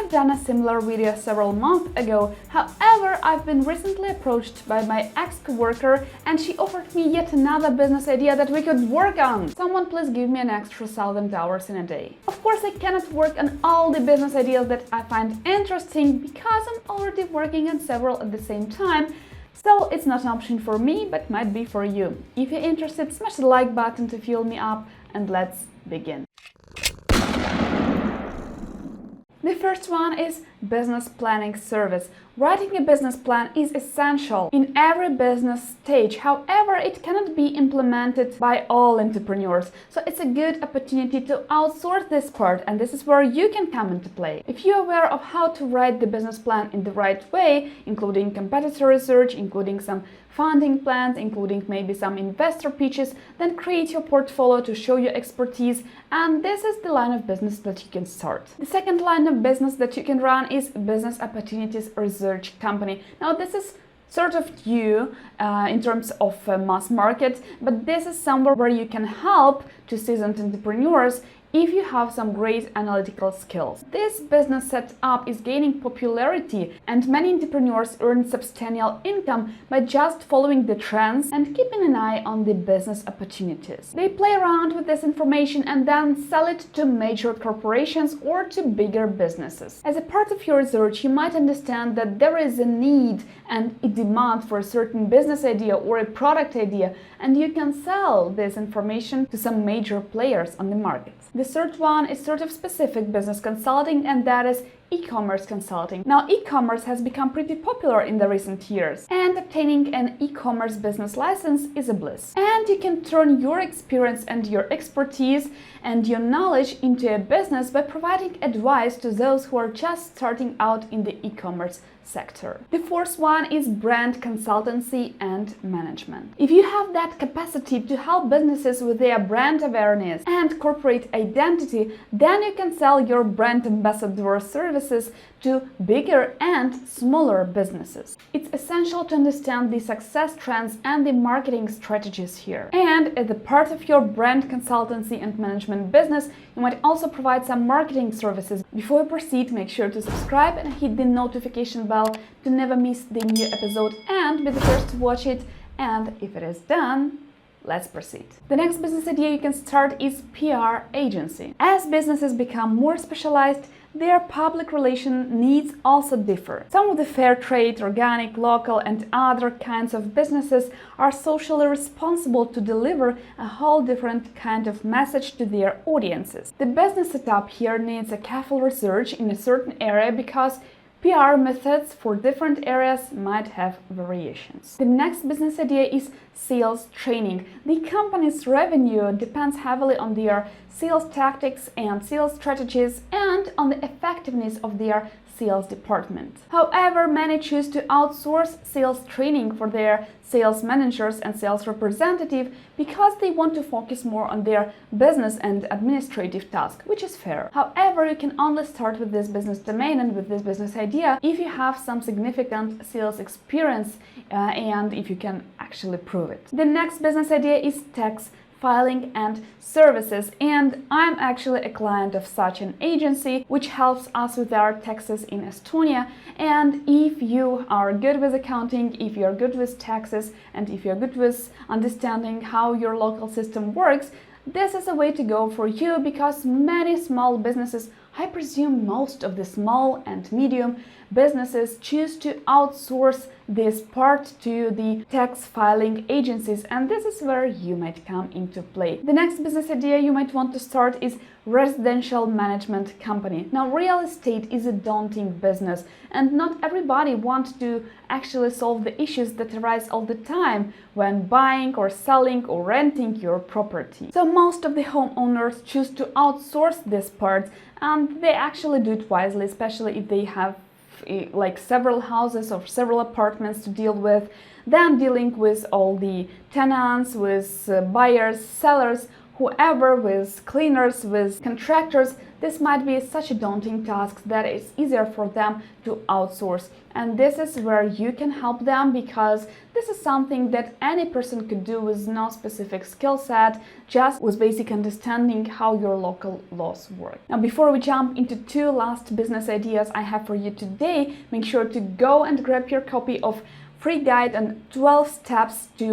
have done a similar video several months ago. However, I've been recently approached by my ex-coworker and she offered me yet another business idea that we could work on. Someone please give me an extra 1,000 hours in a day. Of course, I cannot work on all the business ideas that I find interesting because I'm already working on several at the same time. So it's not an option for me, but might be for you. If you're interested, smash the like button to fuel me up and let's begin. The first one is business planning service. Writing a business plan is essential in every business stage. However, it cannot be implemented by all entrepreneurs. So it's a good opportunity to outsource this part, and this is where you can come into play. If you're aware of how to write the business plan in the right way, including competitor research, including some funding plans, including maybe some investor pitches, then create your portfolio to show your expertise, and this is the line of business that you can start. The second line of business that you can run is business opportunities research company. Now this is sort of new in terms of mass market, but this is somewhere where you can help to seasoned entrepreneurs if you have some great analytical skills. This business setup is gaining popularity and many entrepreneurs earn substantial income by just following the trends and keeping an eye on the business opportunities. They play around with this information and then sell it to major corporations or to bigger businesses. As a part of your research, you might understand that there is a need and a demand for a certain business idea or a product idea, and you can sell this information to some major players on the market. The third one is sort of specific business consulting, and that is e-commerce consulting. Now, e-commerce has become pretty popular in the recent years, and obtaining an e-commerce business license is a bliss. And you can turn your experience and your expertise and your knowledge into a business by providing advice to those who are just starting out in the e-commerce sector. The fourth one is brand consultancy and management. If you have that capacity to help businesses with their brand awareness and corporate identity, then you can sell your brand ambassador services to bigger and smaller businesses. It's essential to understand the success trends and the marketing strategies here. And as a part of your brand consultancy and management business, you might also provide some marketing services. Before you proceed, make sure to subscribe and hit the notification bell to never miss the new episode and be the first to watch it. And if it is done, let's proceed. The next business idea you can start is PR agency. As businesses become more specialized, their public relation needs also differ. Some of the fair trade, organic, local, and other kinds of businesses are socially responsible to deliver a whole different kind of message to their audiences. The business setup here needs a careful research in a certain area because PR methods for different areas might have variations. The next business idea is sales training. The company's revenue depends heavily on their sales tactics and sales strategies and on the effectiveness of their sales department. However, many choose to outsource sales training for their sales managers and sales representatives because they want to focus more on their business and administrative tasks, which is fair. However, you can only start with this business domain and with this business idea if you have some significant sales experience and if you can actually prove it. The next business idea is tax filing and services, and I'm actually a client of such an agency which helps us with our taxes in Estonia. And if you are good with accounting, if you're good with taxes, and if you're good with understanding how your local system works, this is a way to go for you because many small businesses, I presume most of the small and medium businesses, choose to outsource this part to the tax filing agencies, and this is where you might come into play. The next business idea you might want to start is residential management company. Now, real estate is a daunting business, and not everybody wants to actually solve the issues that arise all the time when buying or selling or renting your property. So most of the homeowners choose to outsource this part, and they actually do it wisely, especially if they have like several houses or several apartments to deal with, then dealing with all the tenants, with buyers, sellers, whoever, with cleaners, with contractors. this might be such a daunting task that it's easier for them to outsource. And this is where you can help them, because this is something that any person could do with no specific skill set, just with basic understanding how your local laws work. Now, before we jump into two last business ideas I have for you today, make sure to go and grab your copy of free guide on 12 steps to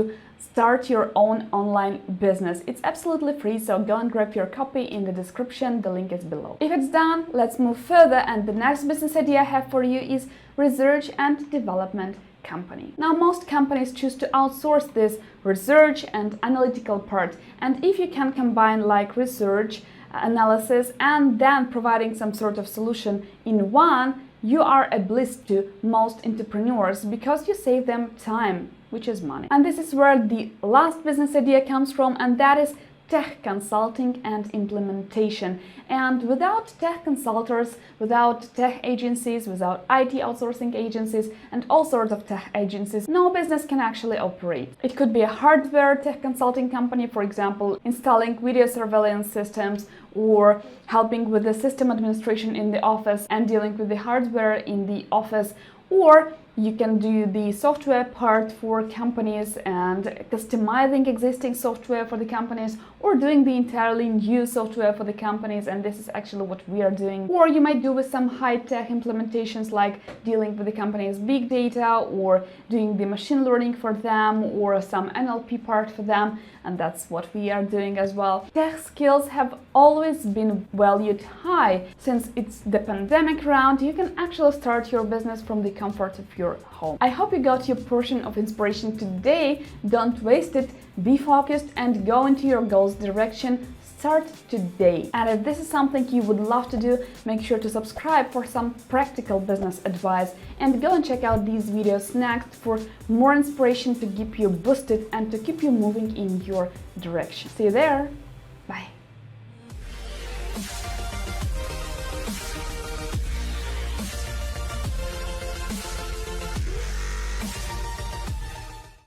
start your own online business. It's absolutely free, so go and grab your copy in the description, the link is below. If it's done, let's move further, and the next business idea I have for you is research and development company. Now, most companies choose to outsource this research and analytical part, and if you can combine like research, analysis, and then providing some sort of solution in one, you are a bliss to most entrepreneurs, because you save them time, which is money. And this is where the last business idea comes from, and that is tech consulting and implementation. And without tech consultants, without tech agencies, without IT outsourcing agencies, and all sorts of tech agencies, no business can actually operate. It could be a hardware tech consulting company, for example, installing video surveillance systems, or helping with the system administration in the office and dealing with the hardware in the office, or you can do the software part for companies and customizing existing software for the companies, or doing the entirely new software for the companies, and this is actually what we are doing. Or you might do with some high-tech implementations, like dealing with the company's big data, or doing the machine learning for them, or some NLP part for them, and that's what we are doing as well. Tech skills have always been valued high. Since it's the pandemic round, you can actually start your business from the comfort of your home. I hope you got your portion of inspiration today. Don't waste it, be focused, and go into your goals direction. Start today. And if this is something you would love to do, make sure to subscribe for some practical business advice, and go and check out these videos next for more inspiration to keep you boosted and to keep you moving in your direction. See you there!